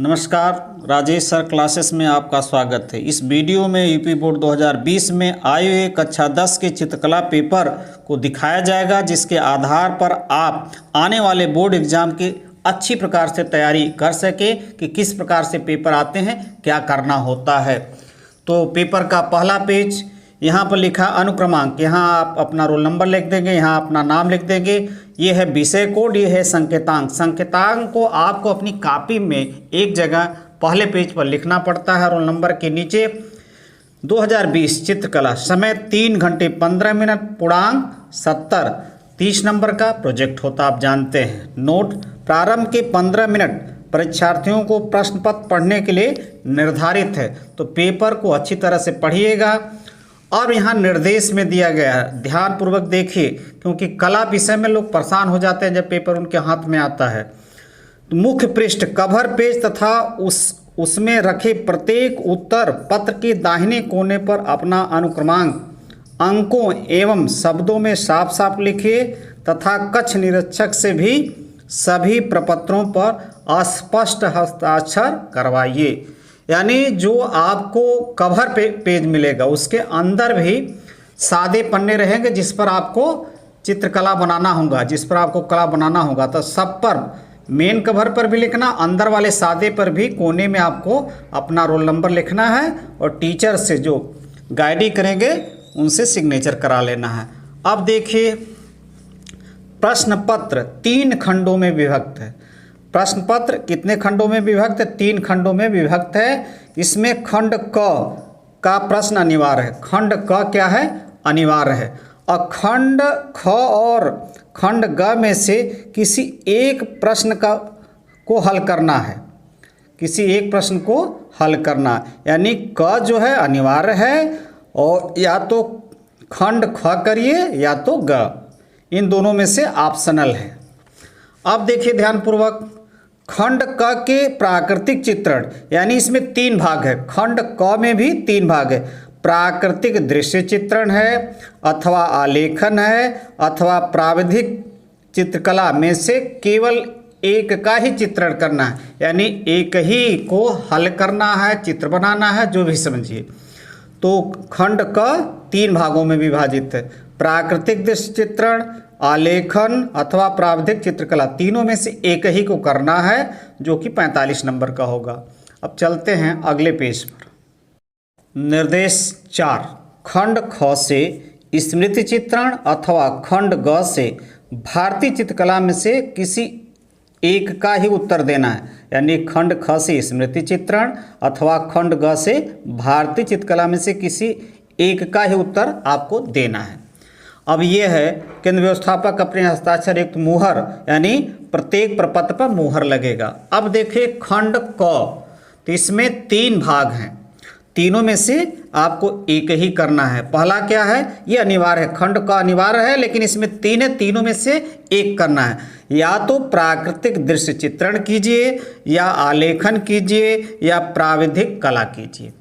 नमस्कार, Rajesh sir classes में आपका स्वागत है। इस वीडियो में यूपी बोर्ड 2020 में आए हुए कक्षा 10 के चित्रकला पेपर को दिखाया जाएगा, जिसके आधार पर आप आने वाले बोर्ड एग्जाम की अच्छी प्रकार से तैयारी कर सकें कि किस प्रकार से पेपर आते हैं, क्या करना होता है। तो पेपर का पहला पेज यहाँ पर लिखा अनुक्रमांक, यहाँ आप अपना रोल नंबर लिख देंगे, यहाँ अपना नाम लिख देंगे। ये है विषय कोड, ये है संकेतांक। संकेतांक को आपको अपनी कॉपी में एक जगह पहले पेज पर लिखना पड़ता है रोल नंबर के नीचे। 2020 चित्रकला, समय 3 घंटे 15 मिनट, पूर्णांक 70, 30 नंबर का प्रोजेक्ट होता आप जानते हैं। नोट, प्रारंभ के 15 मिनट परीक्षार्थियों को प्रश्न पत्र पढ़ने के लिए निर्धारित है, तो पेपर को अच्छी तरह से पढ़िएगा। और यहाँ निर्देश में दिया गया है, ध्यानपूर्वक देखिए, क्योंकि कला विषय में लोग परेशान हो जाते हैं जब पेपर उनके हाथ में आता है। तो मुख्य पृष्ठ, कवर पेज तथा उसमें रखे प्रत्येक उत्तर पत्र के दाहिने कोने पर अपना अनुक्रमांक अंकों एवं शब्दों में साफ साफ लिखिए तथा कक्ष निरीक्षक से भी सभी प्रपत्रों पर स्पष्ट हस्ताक्षर करवाइए। यानी जो आपको कवर पेज मिलेगा उसके अंदर भी सादे पन्ने रहेंगे जिस पर आपको चित्रकला बनाना होगा, जिस पर आपको कला बनाना होगा। तो सब पर, मेन कवर पर भी लिखना, अंदर वाले सादे पर भी कोने में आपको अपना रोल नंबर लिखना है और टीचर से जो गाइडिंग करेंगे उनसे सिग्नेचर करा लेना है। अब देखिए, प्रश्न पत्र 3 खंडों में विभक्त है। प्रश्न पत्र कितने खंडों में विभक्त है? 3 खंडों में विभक्त है। इसमें खंड क का प्रश्न अनिवार्य है। खंड क क्या है? अनिवार्य है। और खंड ख और खंड ग में से किसी एक प्रश्न को हल करना है। किसी एक प्रश्न को हल करना, यानी क जो है अनिवार्य है, और या तो खंड ख करिए या तो ग, इन दोनों में से ऑप्शनल है। अब देखिए ध्यानपूर्वक, खंड क के प्राकृतिक चित्रण, यानी इसमें 3 भाग है। खंड क में भी 3 भाग है। प्राकृतिक दृश्य चित्रण है, अथवा आलेखन है, अथवा प्राविधिक चित्रकला में से केवल एक का ही चित्रण करना है, यानी एक ही को हल करना है, चित्र बनाना है, जो भी समझिए। तो खंड क 3 भागों में विभाजित है। प्राकृतिक दृश्य चित्रण, आलेखन अथवा प्राविधिक चित्रकला, तीनों में से एक ही को करना है, जो कि 45 नंबर का होगा। अब चलते हैं अगले पेज पर। निर्देश 4, खंड ख से स्मृति चित्रण अथवा खंड ग से भारतीय चित्रकला में से किसी एक का ही उत्तर देना है। यानी खंड ख से स्मृति चित्रण अथवा खंड ग से भारतीय चित्रकला में से किसी एक का ही उत्तर आपको देना है। अब ये है, केंद्र व्यवस्थापक अपने हस्ताक्षर युक्त मुहर, यानी प्रत्येक प्रपत्र पर मुहर लगेगा। अब देखिए खंड क, तो इसमें 3 भाग हैं। तीनों में से आपको एक ही करना है। पहला क्या है? ये अनिवार्य है। खंड क अनिवार्य है, लेकिन इसमें 3 है, तीनों में से एक करना है। या तो प्राकृतिक दृश्य चित्रण कीजिए, या आलेखन कीजिए, या प्राविधिक कला कीजिए।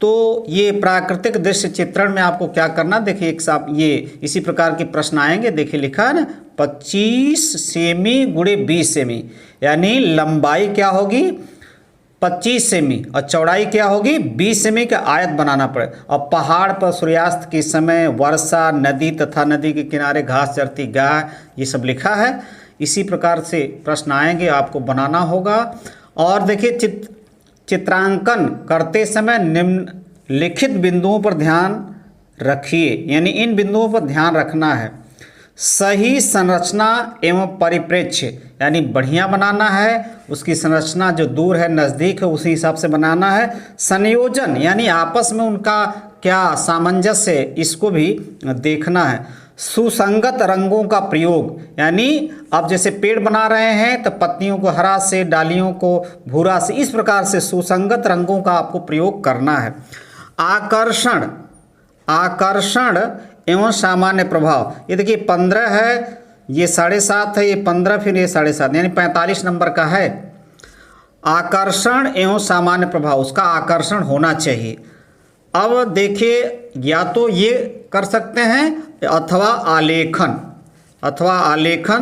तो ये प्राकृतिक दृश्य चित्रण में आपको क्या करना, देखिए एक साथ ये इसी प्रकार के प्रश्न आएंगे। देखिए लिखा है ना, 25 सेमी गुणे 20 सेमी, यानी लंबाई क्या होगी 25 सेमी और चौड़ाई क्या होगी 20 सेमी का आयत बनाना पड़े। और पहाड़ पर सूर्यास्त के समय वर्षा, नदी तथा नदी के किनारे घास चरती गाय, ये सब लिखा है। इसी प्रकार से प्रश्न आएंगे, आपको बनाना होगा। और देखिए चित्रांकन करते समय निम्नलिखित बिंदुओं पर ध्यान रखिए, यानी इन बिंदुओं पर ध्यान रखना है। सही संरचना एवं परिप्रेक्ष्य, यानी बढ़िया बनाना है, उसकी संरचना जो दूर है नज़दीक है उसी हिसाब से बनाना है। संयोजन, यानी आपस में उनका क्या सामंजस्य है, इसको भी देखना है। सुसंगत रंगों का प्रयोग, यानी अब जैसे पेड़ बना रहे हैं तो पत्तियों को हरा से, डालियों को भूरा से, इस प्रकार से सुसंगत रंगों का आपको प्रयोग करना है। आकर्षण एवं सामान्य प्रभाव, ये देखिए 15 है, ये 7.5 है, ये 15, फिर ये 7.5, यानी 45 नंबर का है। आकर्षण एवं सामान्य प्रभाव, उसका आकर्षण होना चाहिए। अब देखिए, या तो ये कर सकते हैं अथवा आलेखन,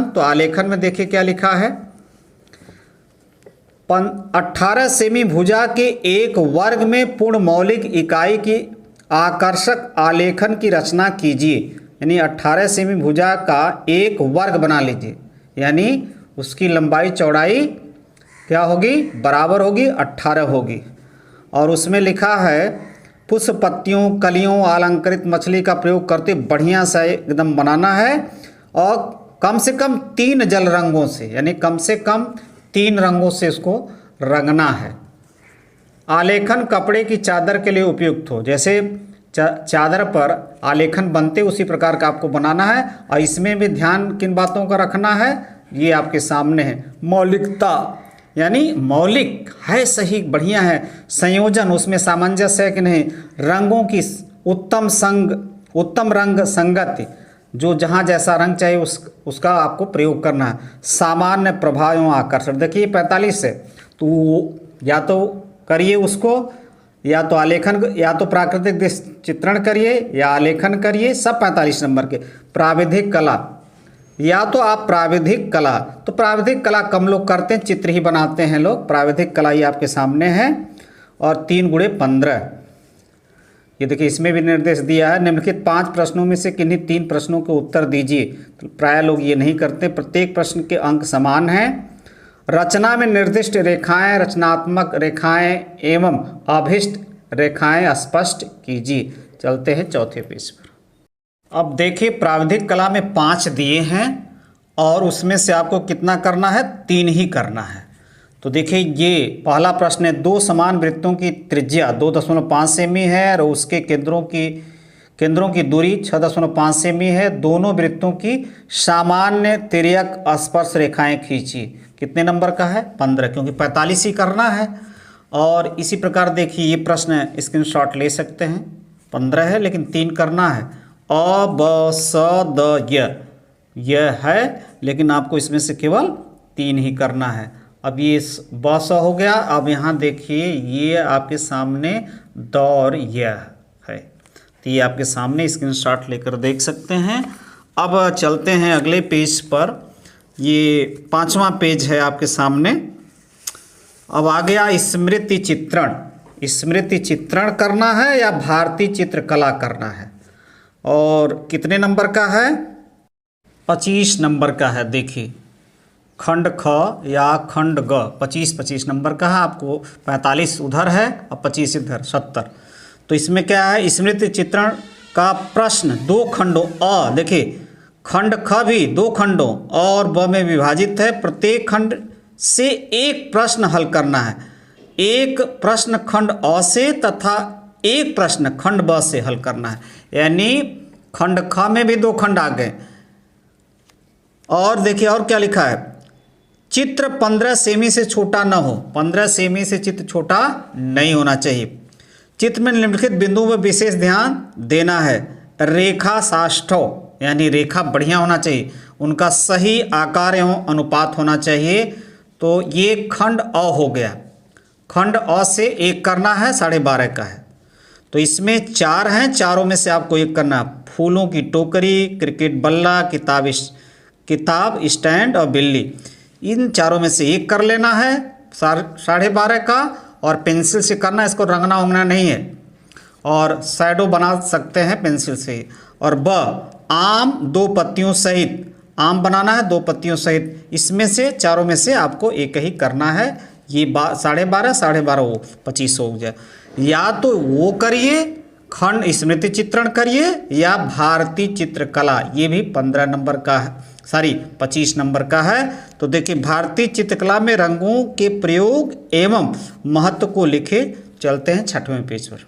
तो आलेखन में देखिए क्या लिखा है, 18 सेमी भुजा के एक वर्ग में पूर्ण मौलिक इकाई की आकर्षक आलेखन की रचना कीजिए। यानी 18 सेमी भुजा का एक वर्ग बना लीजिए, यानी उसकी लंबाई चौड़ाई क्या होगी, बराबर होगी 18 होगी। और उसमें लिखा है पुष्प पत्तियों कलियों अलंकृत मछली का प्रयोग करते बढ़िया सा एकदम बनाना है, और कम से कम 3 जल रंगों से, यानी कम से कम 3 रंगों से इसको रंगना है। आलेखन कपड़े की चादर के लिए उपयुक्त हो, जैसे चादर पर आलेखन बनते उसी प्रकार का आपको बनाना है। और इसमें भी ध्यान किन बातों का रखना है, ये आपके सामने है। मौलिकता, यानी मौलिक है, सही बढ़िया है। संयोजन, उसमें सामंजस्य है कि नहीं। रंगों की उत्तम रंग संगति, जो जहाँ जैसा रंग चाहिए उसका आपको प्रयोग करना है। सामान्य प्रभाव एवं आकर्षण, देखिए 45 है, तो या तो करिए उसको, या तो आलेखन, या तो प्राकृतिक चित्रण करिए या आलेखन करिए, सब 45 नंबर के। प्राविधिक कला, या तो आप प्राविधिक कला, तो प्राविधिक कला कम लोग करते हैं, चित्र ही बनाते हैं लोग। प्राविधिक कला ये आपके सामने है। और 3 × 15, ये देखिए इसमें भी निर्देश दिया है, निम्नलिखित 5 प्रश्नों में से किन्हीं 3 प्रश्नों के उत्तर दीजिए। तो प्राय लोग ये नहीं करते। प्रत्येक प्रश्न के अंक समान हैं। रचना में निर्दिष्ट रेखाएं, रचनात्मक रेखाएं एवं अभिष्ट रेखाएं स्पष्ट कीजिए। चलते हैं चौथे पेज पर। अब देखिए प्राविधिक कला में 5 दिए हैं और उसमें से आपको कितना करना है, 3 ही करना है। तो देखिए ये पहला प्रश्न है, 2 समान वृत्तों की त्रिज्या 2.5 सेमी है और उसके केंद्रों की दूरी 6.5 सेमी है। दोनों वृत्तों की सामान्य तिर्यक स्पर्श रेखाएं खींचिए। कितने नंबर का है, 15, क्योंकि 45 ही करना है। और इसी प्रकार देखिए ये प्रश्न स्क्रीनशॉट ले सकते हैं, 15 है लेकिन 3 करना है। अ ब स द यह है, लेकिन आपको इसमें से केवल 3 ही करना है। अब ये ब स हो गया। अब यहाँ देखिए ये आपके सामने द और यह है, तो ये आपके सामने स्क्रीनशॉट लेकर देख सकते हैं। अब चलते हैं अगले पेज पर। ये 5वां पेज है आपके सामने। अब आ गया स्मृति चित्रण। स्मृति चित्रण करना है या भारतीय चित्रकला करना है, और कितने नंबर का है, 25 नंबर का है। देखिए खंड ख या खंड ग 25 नंबर का है। आपको 45 उधर है और 25 इधर, 70। तो इसमें क्या है, स्मृति चित्रण का प्रश्न 2 खंडों, देखिए खंड ख भी 2 खंडों और ब में विभाजित है। प्रत्येक खंड से एक प्रश्न हल करना है। एक प्रश्न खंड अ से तथा एक प्रश्न खंड ब से हल करना है। यानी खंड ख में भी 2 खंड आ गए। और देखिए और क्या लिखा है, चित्र 15 सेमी से छोटा न हो। 15 सेमी से चित्र छोटा नहीं होना चाहिए। चित्र में निम्नलिखित बिंदुओं पर विशेष ध्यान देना है। रेखा साष्टव, यानी रेखा बढ़िया होना चाहिए, उनका सही आकार एवं अनुपात होना चाहिए। तो ये खंड अ हो गया। खंड अ से एक करना है, 12.5 का है। तो इसमें 4 हैं, चारों में से आपको एक करना है। फूलों की टोकरी, क्रिकेट बल्ला, किताब स्टैंड और बिल्ली, इन चारों में से एक कर लेना है 12.5 का। और पेंसिल से करना, इसको रंगना उंगना नहीं है, और शैडो बना सकते हैं पेंसिल से। और ब आम 2 पत्तियों सहित, आम बनाना है 2 पत्तियों सहित। इसमें से चारों में से आपको एक ही करना है। ये 12.5 वो 25 हो जाए। या तो वो करिए खंड स्मृति चित्रण करिए, या भारतीय चित्रकला, ये भी 15 नंबर का है, 25 नंबर का है। तो देखिए भारतीय चित्रकला में रंगों के प्रयोग एवं महत्व को लिखे। चलते हैं 6वें पेज पर।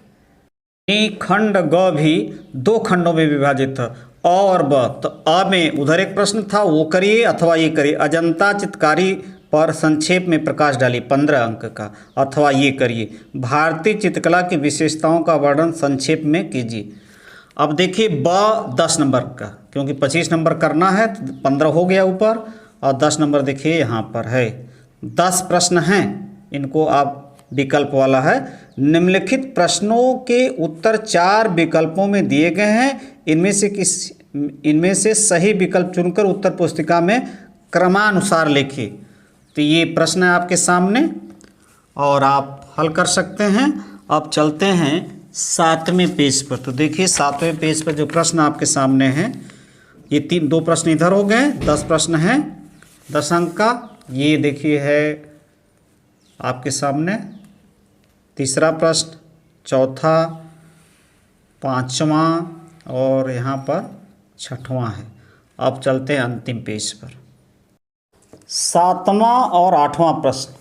खंड ग भी 2 खंडों में विभाजित था, अ और ब। तो अ में उधर एक प्रश्न था, वो करिए अथवा ये करिए। अजंता चित्रकारी पर संक्षेप में प्रकाश डालिए, 15 अंक का, अथवा ये करिए। भारतीय चित्रकला की विशेषताओं का वर्णन संक्षेप में कीजिए। अब देखिए ब 10 नंबर का, क्योंकि 25 नंबर करना है तो 15 हो गया ऊपर, और 10 नंबर देखिए यहाँ पर है। 10 प्रश्न हैं, इनको आप विकल्प वाला है। निम्नलिखित प्रश्नों के उत्तर 4 विकल्पों में दिए गए हैं। इनमें से सही विकल्प चुनकर उत्तर पुस्तिका में क्रमानुसार लिखिए। तो ये प्रश्न है आपके सामने। और आप हल कर सकते हैं। अब चलते हैं 7वें पेज पर। तो देखिए 7वें पेज पर जो प्रश्न आपके सामने हैं, ये 2 प्रश्न इधर हो गए, 10 प्रश्न हैं 10 अंक का। ये देखिए है आपके सामने तीसरा प्रश्न, चौथा, 5वां और यहाँ पर 6वां है। अब चलते हैं अंतिम पेज पर। 7वां और 8वां प्रश्न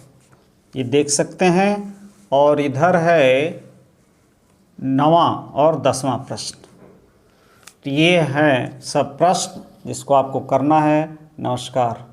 ये देख सकते हैं, और इधर है 9वां और 10वां प्रश्न। तो ये है सब प्रश्न जिसको आपको करना है। नमस्कार।